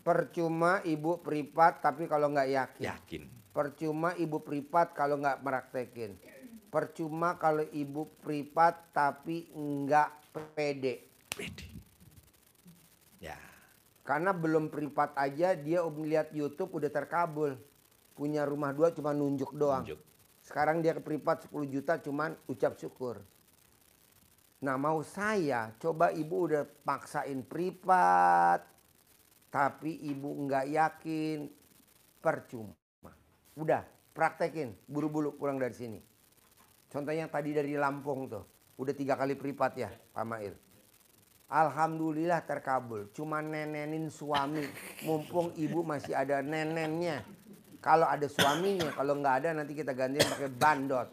Percuma ibu privat tapi kalau nggak yakin. Yakin. Percuma ibu privat kalau nggak meraktekin. Percuma kalau ibu privat tapi nggak pede. Pede. Ya. Karena belum privat aja dia melihat YouTube udah terkabul. Punya rumah 2 cuma nunjuk doang. Nunjuk. Sekarang dia ke privat 10 juta cuman ucap syukur. Nah mau saya coba ibu udah paksain privat. Tapi ibu nggak yakin, percuma. Udah praktekin, buru-buru pulang dari sini. Contohnya tadi dari Lampung tuh, udah 3 kali privat ya Pak Mail. Alhamdulillah terkabul, cuma nenenin suami. Mumpung ibu masih ada nenennya. Kalau ada suaminya, kalau nggak ada nanti kita gantiin pakai bandot.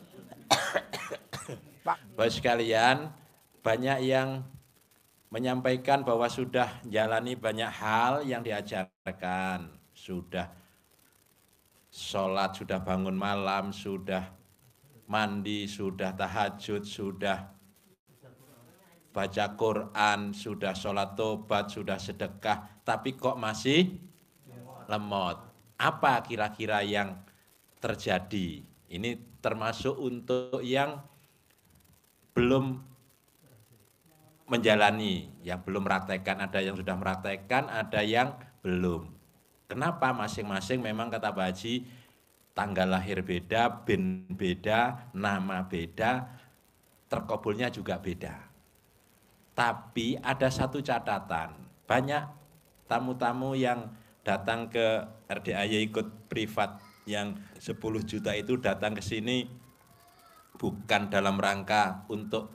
Bapak sekalian, banyak yang menyampaikan bahwa sudah jalani banyak hal yang diajarkan, sudah sholat, sudah bangun malam, sudah mandi, sudah tahajud, sudah baca Quran, sudah sholat tobat, sudah sedekah, tapi kok masih lemot. Apa kira-kira yang terjadi? Ini termasuk untuk yang belum menjalani, yang belum meraktekkan, ada yang sudah meraktekkan, ada yang belum. Kenapa? Masing-masing memang kata Pak Haji, tanggal lahir beda, bin beda, nama beda, terkabulnya juga beda. Tapi ada satu catatan, banyak tamu-tamu yang datang ke RDAY ikut privat yang 10 juta itu datang ke sini bukan dalam rangka untuk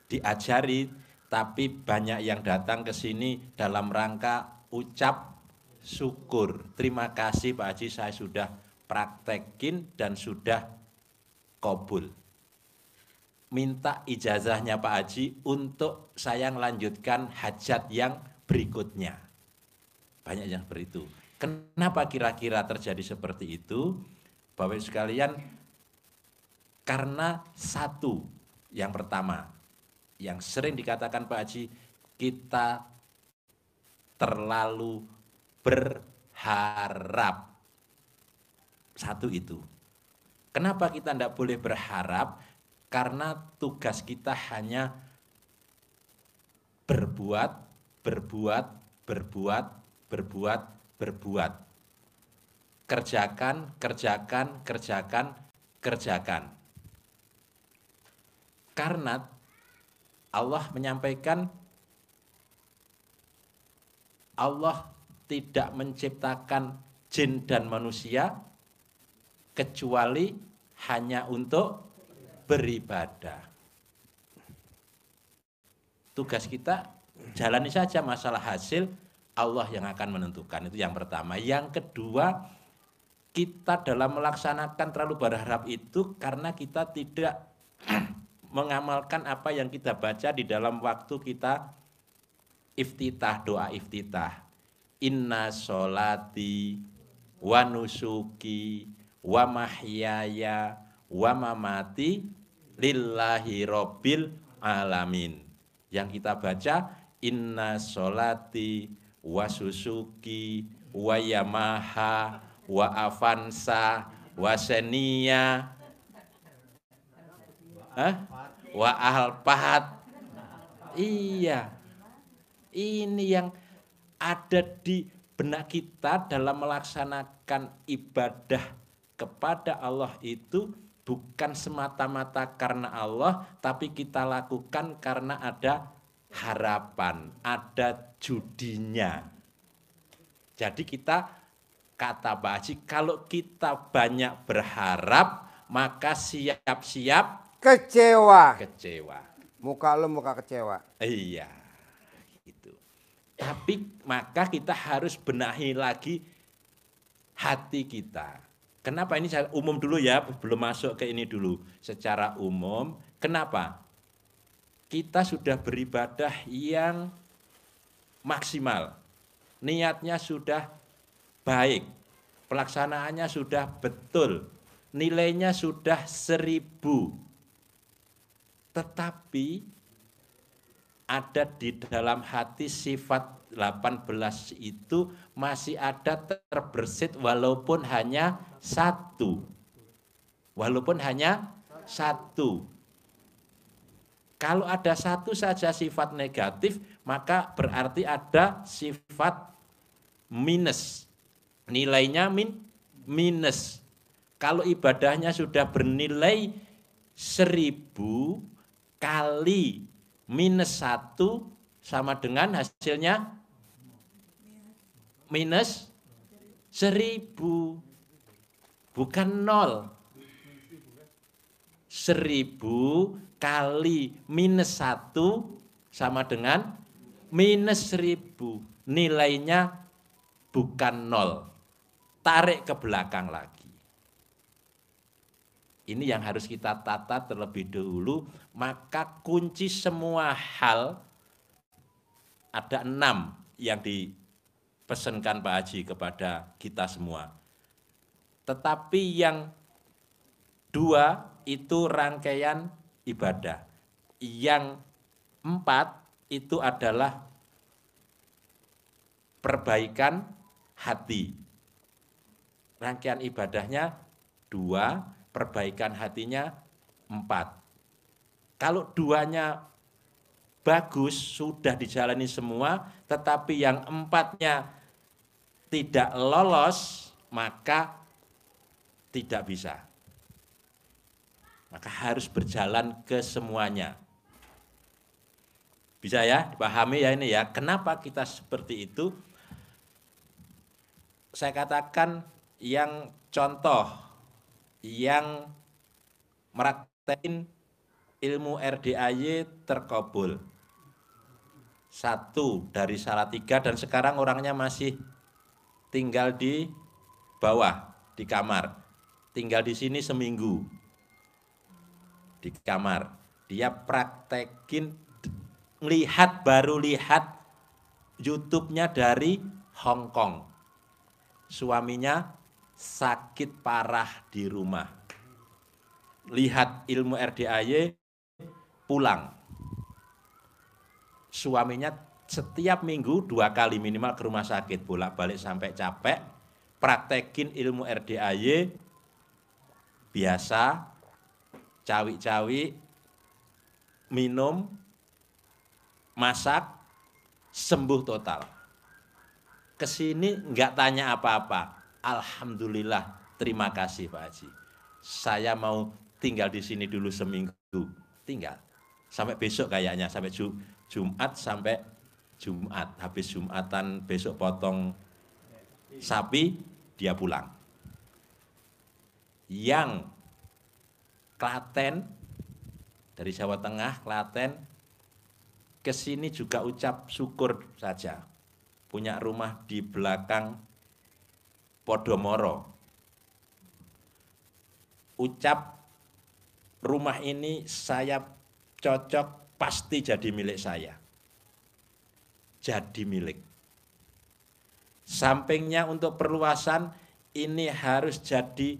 diajari, tapi banyak yang datang ke sini dalam rangka ucap syukur. Terima kasih Pak Haji, saya sudah praktekin dan sudah qabul. Minta ijazahnya Pak Haji untuk saya melanjutkan hajat yang berikutnya. Banyak yang seperti itu. Kenapa kira-kira terjadi seperti itu? Bapak Ibu sekalian, karena satu, yang pertama, yang sering dikatakan Pak Haji, kita terlalu berharap. Satu itu. Kenapa kita tidak boleh berharap? Karena tugas kita hanya berbuat, berbuat, berbuat, berbuat, berbuat. Kerjakan, kerjakan, kerjakan, kerjakan. Karena Allah menyampaikan, Allah tidak menciptakan jin dan manusia kecuali hanya untuk beribadah. Tugas kita jalani saja, masalah hasil Allah yang akan menentukan. Itu yang pertama. Yang kedua, kita dalam melaksanakan terlalu berharap itu karena kita tidak mengamalkan apa yang kita baca di dalam waktu kita iftitah, doa iftitah. Inna sholati wa nusuki wa mahyaya wa mamati lillahi rabbil alamin. Yang kita baca, inna sholati wa susuki wa yamaha wa avanza wa senia wa alpahat. Iya, ini yang ada di benak kita dalam melaksanakan ibadah kepada Allah itu bukan semata-mata karena Allah, tapi kita lakukan karena ada harapan, ada judinya. Jadi kita, kata Pak Haji, kalau kita banyak berharap, maka siap-siap Kecewa. kecewa. Muka lo muka kecewa. Iya, gitu. Tapi maka kita harus benahi lagi hati kita. Kenapa ini saya umum dulu ya, belum masuk ke ini dulu. Secara umum, kenapa? Kita sudah beribadah yang maksimal. Niatnya sudah baik. Pelaksanaannya sudah betul. Nilainya sudah 1000. Tetapi ada di dalam hati sifat 18 itu masih ada terbersit walaupun hanya satu. Walaupun hanya satu. Kalau ada satu saja sifat negatif, maka berarti ada sifat minus. Nilainya minus. Kalau ibadahnya sudah bernilai 1000 kali minus 1 sama dengan hasilnya minus 1000. Bukan 0. 1000 kali minus 1 sama dengan minus 1000. Nilainya bukan 0. Tarik ke belakang lagi. Ini yang harus kita tata terlebih dahulu. Maka kunci semua hal, ada 6 yang dipesankan Pak Haji kepada kita semua. Tetapi yang 2 itu rangkaian ibadah. Yang 4 itu adalah perbaikan hati. Rangkaian ibadahnya 2, perbaikan hatinya 4. Kalau 2-nya bagus, sudah dijalani semua, tetapi yang 4-nya tidak lolos, maka tidak bisa. Maka harus berjalan ke semuanya. Bisa ya, dipahami ya ini ya. Kenapa kita seperti itu? Saya katakan yang contoh, yang meraktekin ilmu RDAY terkabul. 1 dari Salatiga dan sekarang orangnya masih tinggal di bawah, di kamar. Tinggal di sini seminggu. Di kamar. Dia praktekin, baru lihat YouTube-nya dari Hong Kong. Suaminya sakit parah di rumah. Lihat ilmu RDAY, pulang. Suaminya setiap minggu 2 kali minimal ke rumah sakit, bolak-balik sampai capek, praktekin ilmu RDAY, biasa, cawi-cawi, minum, masak, sembuh total. Kesini enggak tanya apa-apa. Alhamdulillah, terima kasih Pak Haji. Saya mau tinggal di sini dulu seminggu. Tinggal. Sampai besok kayaknya, sampai Jumat sampai Jumat. Habis Jumatan besok potong sapi, dia pulang. Yang Klaten, dari Jawa Tengah, Klaten, kesini juga ucap syukur saja. Punya rumah di belakang Podomoro. Ucap rumah ini saya cocok, pasti jadi milik saya. Jadi milik. Sampingnya untuk perluasan, ini harus jadi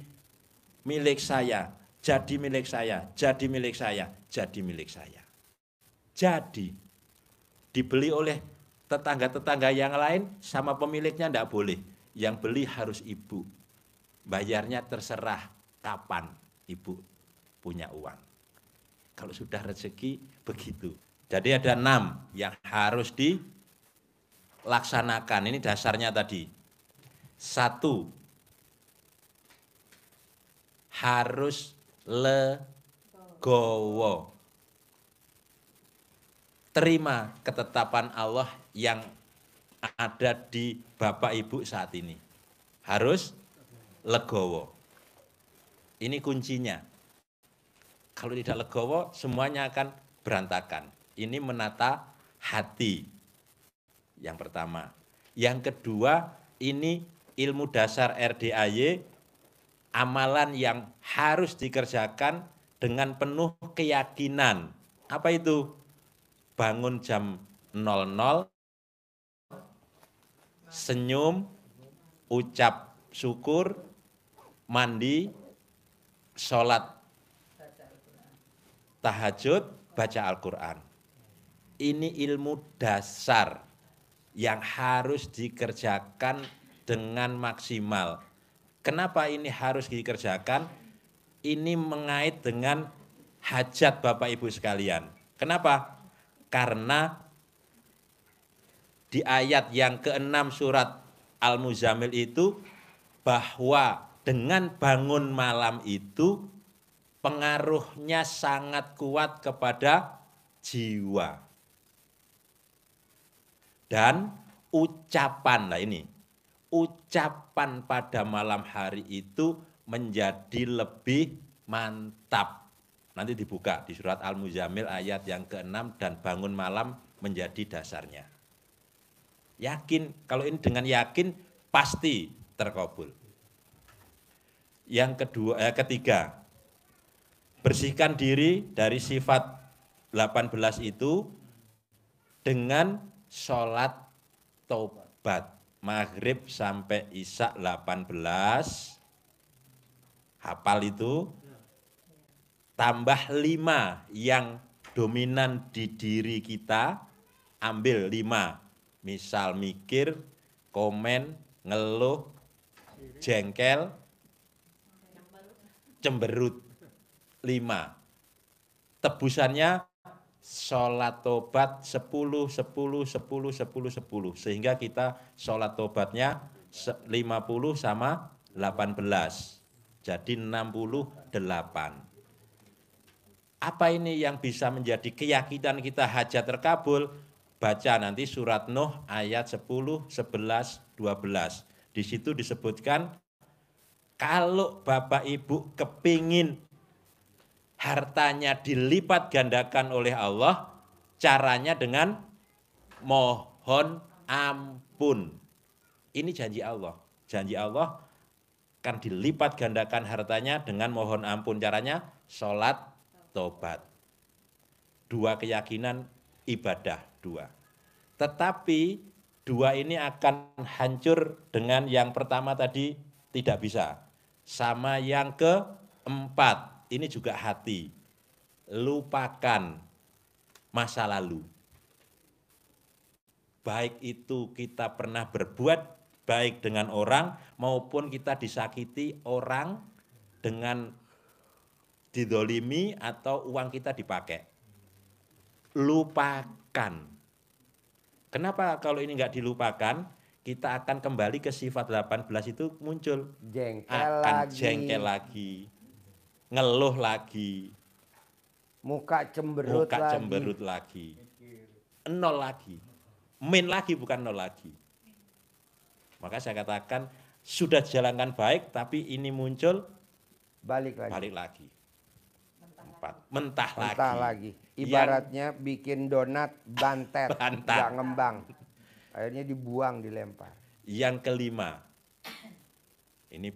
milik saya. Jadi milik saya, jadi milik saya, jadi milik saya. Jadi dibeli oleh tetangga-tetangga yang lain sama pemiliknya enggak boleh. Yang beli harus ibu. Bayarnya terserah kapan ibu punya uang. Kalau sudah rezeki begitu. Jadi ada 6 yang harus dilaksanakan. Ini dasarnya tadi. 1, harus legowo. Terima ketetapan Allah yang ada di Bapak Ibu saat ini. Harus legowo. Ini kuncinya. Kalau tidak legowo, semuanya akan berantakan. Ini menata hati. Yang pertama. Yang kedua, ini ilmu dasar RDAY, amalan yang harus dikerjakan dengan penuh keyakinan. Apa itu? Bangun jam 00, senyum, ucap syukur, mandi, sholat tahajud, baca Al-Quran. Ini ilmu dasar yang harus dikerjakan dengan maksimal. Kenapa ini harus dikerjakan? Ini mengait dengan hajat Bapak Ibu sekalian. Kenapa? Karena di ayat yang ke-6 surat Al-Muzammil itu, bahwa dengan bangun malam itu pengaruhnya sangat kuat kepada jiwa. Dan ucapan, nah ini, ucapan pada malam hari itu menjadi lebih mantap. Nanti dibuka di surat Al-Muzammil ayat yang ke-6, dan bangun malam menjadi dasarnya. Yakin, kalau ini dengan yakin pasti terkabul. Yang ketiga, bersihkan diri dari sifat 18 itu dengan sholat tobat. Maghrib sampai Isya 18, hafal itu, tambah 5 yang dominan di diri kita, ambil 5. Misal mikir, komen, ngeluh, jengkel, cemberut. 5. Tebusannya sholat tobat 10, 10, 10, 10, 10. Sehingga kita sholat tobatnya 50 sama 18. Jadi 68. Apa ini yang bisa menjadi keyakinan kita hajat terkabul? Baca nanti surat Nuh ayat 10, 11, 12. Di situ disebutkan, kalau Bapak Ibu kepingin hartanya dilipat gandakan oleh Allah, caranya dengan mohon ampun. Ini janji Allah. Janji Allah kan dilipat gandakan hartanya dengan mohon ampun. Caranya sholat tobat. 2 keyakinan ibadah, 2. Tetapi 2 ini akan hancur dengan yang pertama tadi, tidak bisa. Sama yang keempat, ini juga hati. Lupakan masa lalu. Baik itu kita pernah berbuat baik dengan orang, maupun kita disakiti orang dengan didolimi atau uang kita dipakai. Lupakan. Kenapa kalau ini enggak dilupakan, kita akan kembali ke sifat 18 itu muncul. Jengkel lagi. Ngeluh lagi. Muka cemberut lagi. Nol lagi. Min lagi, bukan nol lagi. Maka saya katakan sudah dijalankan baik, tapi ini muncul balik lagi. 4. Mentah lagi. Ibaratnya bikin donat bantet, nggak ngembang. Akhirnya dibuang, dilempar. Yang kelima, ini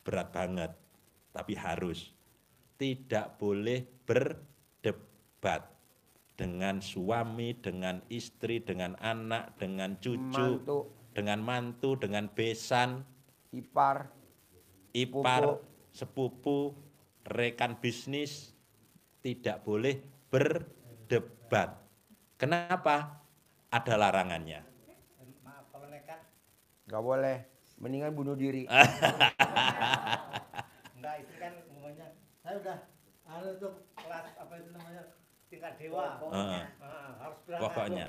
berat banget, tapi harus. Tidak boleh berdebat dengan suami, dengan istri, dengan anak, dengan cucu, dengan mantu, dengan besan, ipar, sepupu, rekan bisnis. Tidak boleh berdebat. Kenapa? Ada larangannya. Gak boleh, mendingan bunuh diri. Enggak, itu kan ngomongnya, saya udah tuh kelas apa itu namanya, tingkat dewa. Harus berangkat. Pokoknya.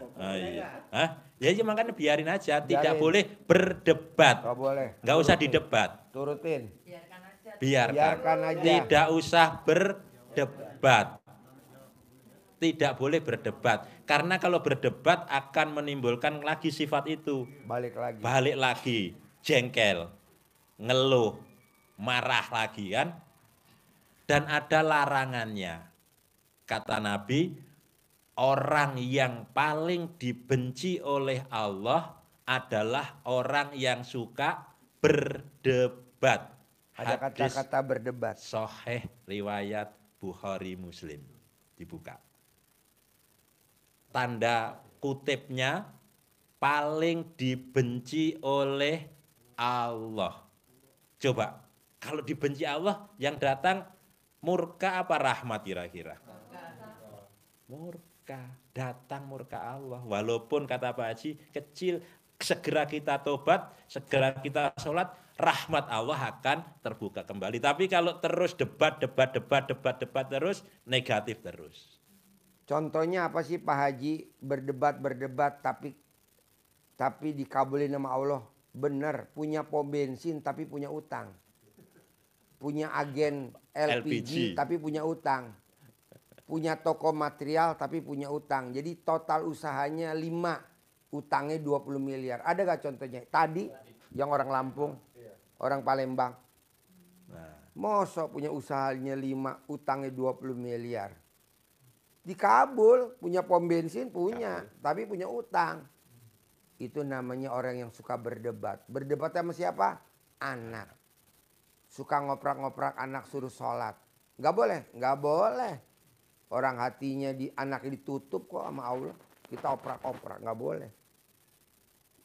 Ya makanya biarin aja, tidak boleh berdebat. Gak boleh. Gak usah didebat. Turutin. Biarkan aja. Tidak usah berdebat. Tidak boleh berdebat. Karena kalau berdebat akan menimbulkan lagi sifat itu. Balik lagi. Jengkel. Ngeluh. Marah lagi kan. Dan ada larangannya. Kata Nabi, orang yang paling dibenci oleh Allah adalah orang yang suka berdebat. Ada kata-kata berdebat. Sahih riwayat Bukhari Muslim. Dibuka. Tanda kutipnya paling dibenci oleh Allah. Coba, kalau dibenci Allah, yang datang murka apa rahmat kira-kira? Murka. datang murka Allah. Walaupun kata Pak Haji kecil, segera kita tobat, segera kita sholat, rahmat Allah akan terbuka kembali. Tapi kalau terus debat terus, negatif terus. Contohnya apa sih Pak Haji? Berdebat tapi dikabulin sama Allah. Bener, punya pom bensin tapi punya utang. Punya agen LPG. Tapi punya utang. Punya toko material tapi punya utang. Jadi total usahanya 5, utangnya 20 miliar. Ada gak contohnya? Tadi yang orang Lampung, orang Palembang. Mosok punya usahanya 5, utangnya 20 miliar. Dikabul, punya pom bensin punya, tapi punya utang. Itu namanya orang yang suka berdebat. Berdebat sama siapa? Anak. Suka ngoprak-ngoprak anak suruh sholat. Gak boleh, gak boleh. Orang hatinya anaknya ditutup kok sama Allah. Kita oprak-oprak, nggak boleh.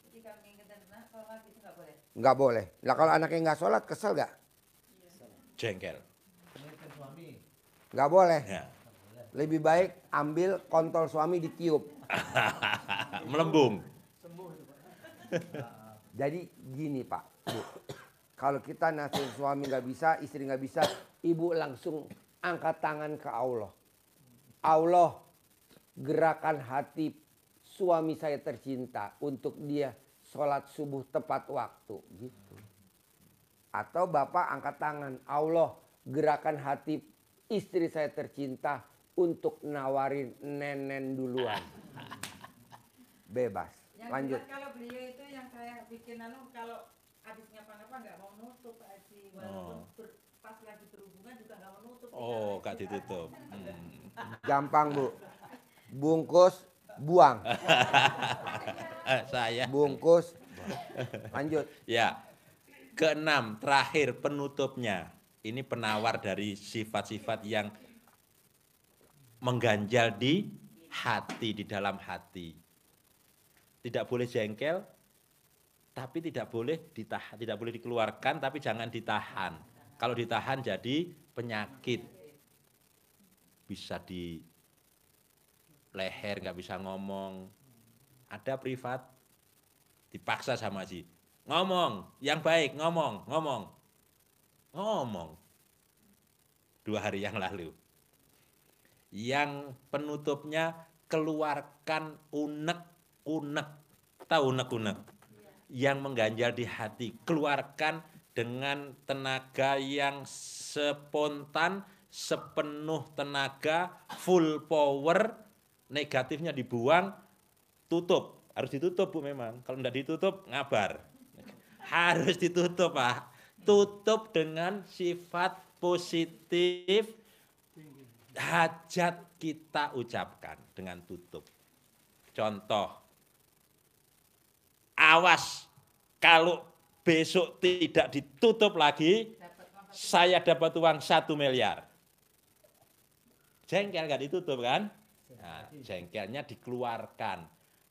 Jadi kalau kita sholat itu nggak boleh? Nggak boleh. Lah kalau anaknya nggak sholat, kesel nggak? Jengkel. Nggak boleh. Ya. Lebih baik ambil kontol suami ditiup. Melembung. Jadi gini Pak, Bu. Kalau kita nasihat suami nggak bisa, istri nggak bisa, ibu langsung angkat tangan ke Allah. Allah, gerakan hati suami saya tercinta untuk dia sholat subuh tepat waktu gitu. Atau bapak angkat tangan, Allah, gerakan hati istri saya tercinta untuk nawarin nenen duluan. Bebas. Yang Lanjut. Kalau beliau itu yang saya bikin kalau habis ngapa-ngapa nggak mau nutup Pak Haji, walaupun pas lagi berhubungan juga nggak mau nutup. Oh, gak ditutup. Gampang Bu, bungkus, buang. Saya. Bungkus, lanjut. Ya, keenam, terakhir penutupnya. Ini penawar dari sifat-sifat yang mengganjal di hati, di dalam hati. Tidak boleh jengkel, tapi tidak boleh ditahan, tidak boleh dikeluarkan, tapi jangan ditahan. Kalau ditahan jadi penyakit. Bisa di leher, nggak bisa ngomong. Ada privat, dipaksa sama Haji. Ngomong, yang baik, ngomong. 2 hari yang lalu. Yang penutupnya keluarkan unek-unek. Tahu unek-unek? Yang mengganjal di hati. Keluarkan dengan tenaga yang spontan, sepenuh tenaga, full power, negatifnya dibuang, tutup. Harus ditutup Bu memang. Kalau tidak ditutup, ngabar. Harus ditutup Pak. Tutup dengan sifat positif, hajat kita ucapkan dengan tutup. Contoh, awas kalau besok tidak ditutup lagi, saya dapat uang 1 miliar. Jengkel nggak ditutup kan? Nah, jengkelnya dikeluarkan.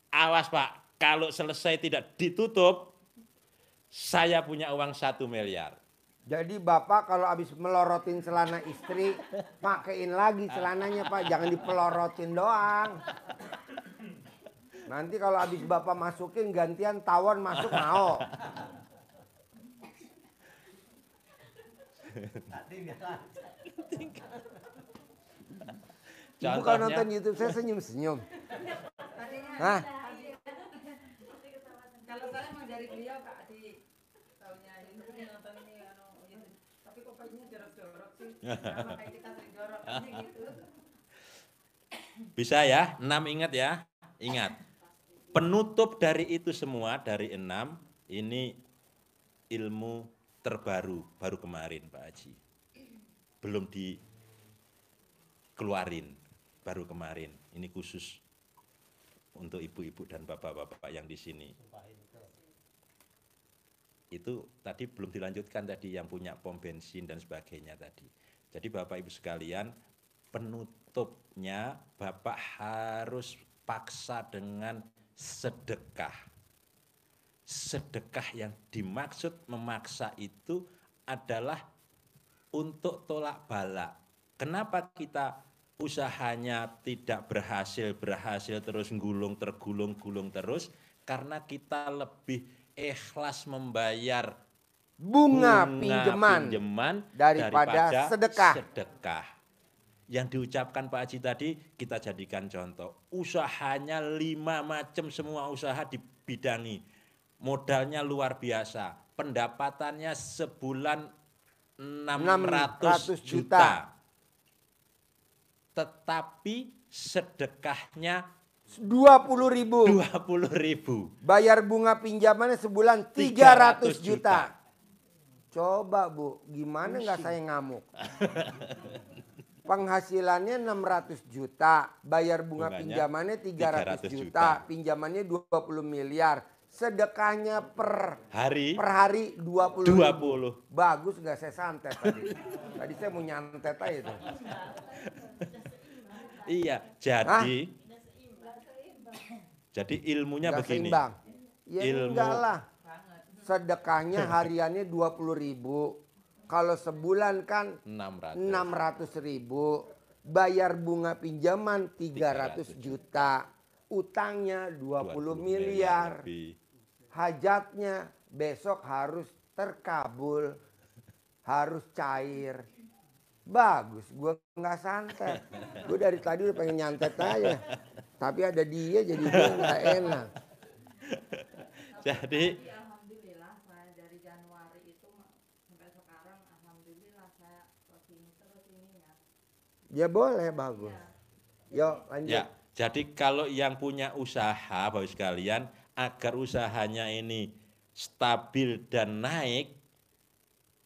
Awas Pak, kalau selesai tidak ditutup, saya punya uang 1 miliar. Jadi bapak kalau habis melorotin celana istri, pakein lagi celananya Pak, jangan dipelorotin doang. Nanti kalau habis bapak masukin gantian tawon masuk mau. Ibu kalau nonton YouTube saya senyum-senyum. Hah? Kalau saya emang dari beliau Pak di tahunnya ini nonton ini tapi kok bajunya jorok-jorok sih. Sama kayak kita sering jorok gitu. Bisa ya, 6 ingat ya. Ingat. Penutup dari itu semua, dari 6, ini ilmu terbaru, baru kemarin Pak Haji. Belum dikeluarin, baru kemarin. Ini khusus untuk ibu-ibu dan bapak-bapak yang di sini. Itu tadi belum dilanjutkan tadi yang punya pom bensin dan sebagainya tadi. Jadi Bapak Ibu sekalian, penutupnya Bapak harus paksa dengan sedekah. Sedekah yang dimaksud memaksa itu adalah untuk tolak bala. Kenapa kita usahanya tidak berhasil terus tergulung terus karena kita lebih ikhlas membayar bunga pinjaman daripada sedekah. Yang diucapkan Pak Haji tadi kita jadikan contoh. Usahanya 5 macam, semua usaha dibidangi. Modalnya luar biasa. Pendapatannya sebulan 600 juta. Tetapi sedekahnya 20.000. 20.000. Bayar bunga pinjamannya sebulan 300 juta. Coba Bu, gimana nggak saya ngamuk? Penghasilannya 600 juta, bayar bunga pinjamannya 300 juta, pinjamannya 20 miliar. Sedekahnya per hari 20. Bagus nggak saya santet tadi. Tadi saya mau nyantet aja itu. Iya, jadi ilmunya gak begini. Seimbang. Ya enggak lah. Sedekahnya hariannya 20.000. Kalau sebulan kan 600.000. Bayar bunga pinjaman 300 juta. Utangnya 20 miliar. Hajatnya besok harus terkabul. Harus cair. Bagus, gue nggak santet. Gue dari tadi udah pengen nyantet aja. Tapi ada dia jadi gue nggak enak. Jadi alhamdulillah saya dari Januari itu sampai sekarang alhamdulillah saya terus ini ya. Ya boleh, bagus. Yuk lanjut. Ya, jadi kalau yang punya usaha Bapak sekalian, agar usahanya ini stabil dan naik,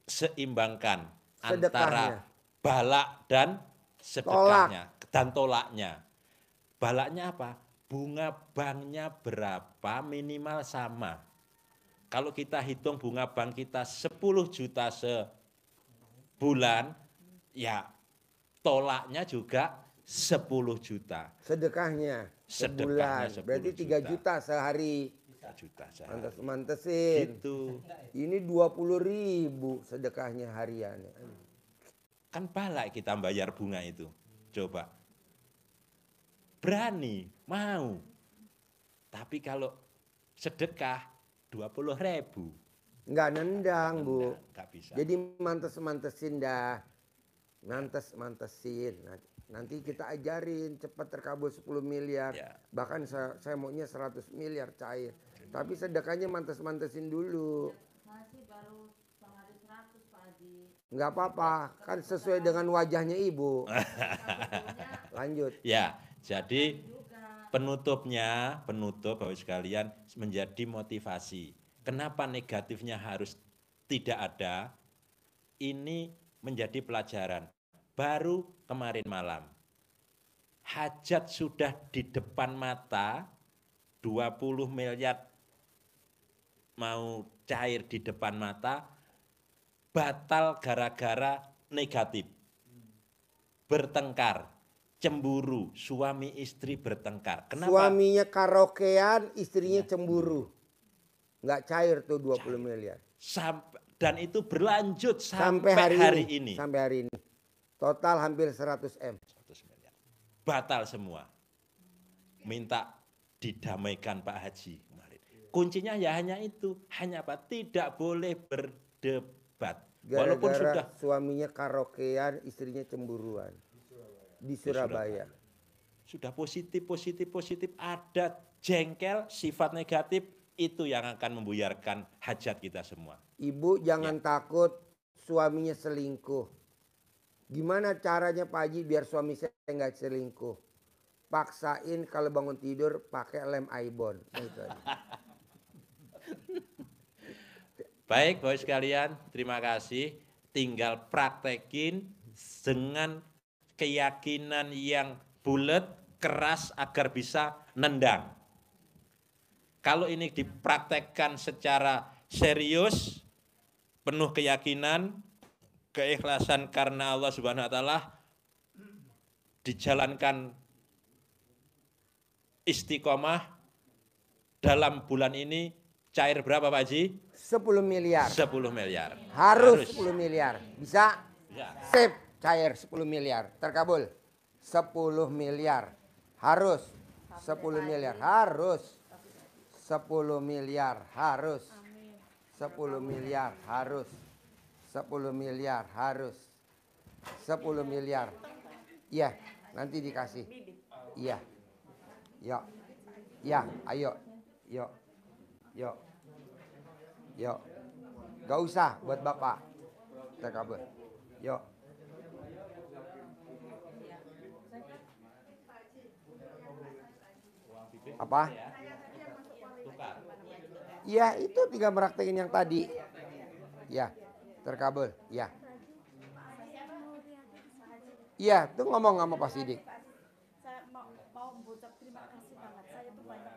seimbangkan antara balak dan sedekahnya dan tolaknya. Balaknya apa? Bunga banknya berapa minimal sama. Kalau kita hitung bunga bank kita 10 juta sebulan, ya tolaknya juga 10 juta. Sedekahnya sebulan. Berarti 3 juta sehari. 3 juta sehari. Mantesin. Gitu. Ini 20.000 sedekahnya harian. Kan balak kita bayar bunga itu. Coba. Berani, mau. Tapi kalau sedekah 20.000. Enggak nendang, Bu. Enggak bisa. Jadi mantesin dah. Mantesin. Nanti kita ajarin cepat terkabul 10 miliar. Ya. Bahkan saya maunya 100 miliar cair. Tapi sedekahnya mantesin dulu. Masih baru setengah 100 Pak Haji. Enggak apa-apa, kan sesuai dengan wajahnya Ibu. Lanjut. Ya, jadi penutup Bapak sekalian menjadi motivasi. Kenapa negatifnya harus tidak ada? Ini menjadi pelajaran. Baru kemarin malam. Hajat sudah di depan mata, 20 miliar mau cair di depan mata, batal gara-gara negatif. Bertengkar, cemburu, suami istri bertengkar. Kenapa? Suaminya karaokean, istrinya cemburu. Nggak cair tuh 20 miliar. Dan itu berlanjut sampai hari ini. Sampai hari ini. Total hampir 100 M. 100 miliar. Batal semua. Minta didamaikan Pak Haji kemarin. Kuncinya ya hanya itu. Hanya apa? Tidak boleh berdebat. Walaupun sudah suaminya karaokean, istrinya cemburuan. Di Surabaya. Sudah positif. Ada jengkel, sifat negatif. Itu yang akan membuyarkan hajat kita semua. Ibu jangan takut suaminya selingkuh. Gimana caranya Pak Haji biar suami saya nggak selingkuh? Paksain kalau bangun tidur pakai lem Aibon. Gitu. Baik Bapak sekalian, terima kasih. Tinggal praktekin dengan keyakinan yang bulat, keras agar bisa nendang. Kalau ini dipraktekkan secara serius, penuh keyakinan, keikhlasan karena Allah Subhanahu wa taala, dijalankan istiqomah, dalam bulan ini cair berapa Pak Haji? 10 miliar. 10 miliar. Harus 10 miliar. Bisa? Ya. Sip, cair 10 miliar. Terkabul. 10 miliar. Harus 10 miliar. Harus 10 miliar. Harus 10 miliar. Harus 10 miliar. Harus 10 miliar. Iya, nanti dikasih. Iya. Yuk. Ya, ayo. Yuk. Yuk. Yuk. Gak usah buat Bapak. Kita kabur. Yuk. Apa? Ya, itu tinggal meraktekin yang tadi. Ya, terkabul. Ya. Iya, tuh ngomong sama Pak Sidik. Saya mau mengucap terima kasih banget. Saya tuh banyak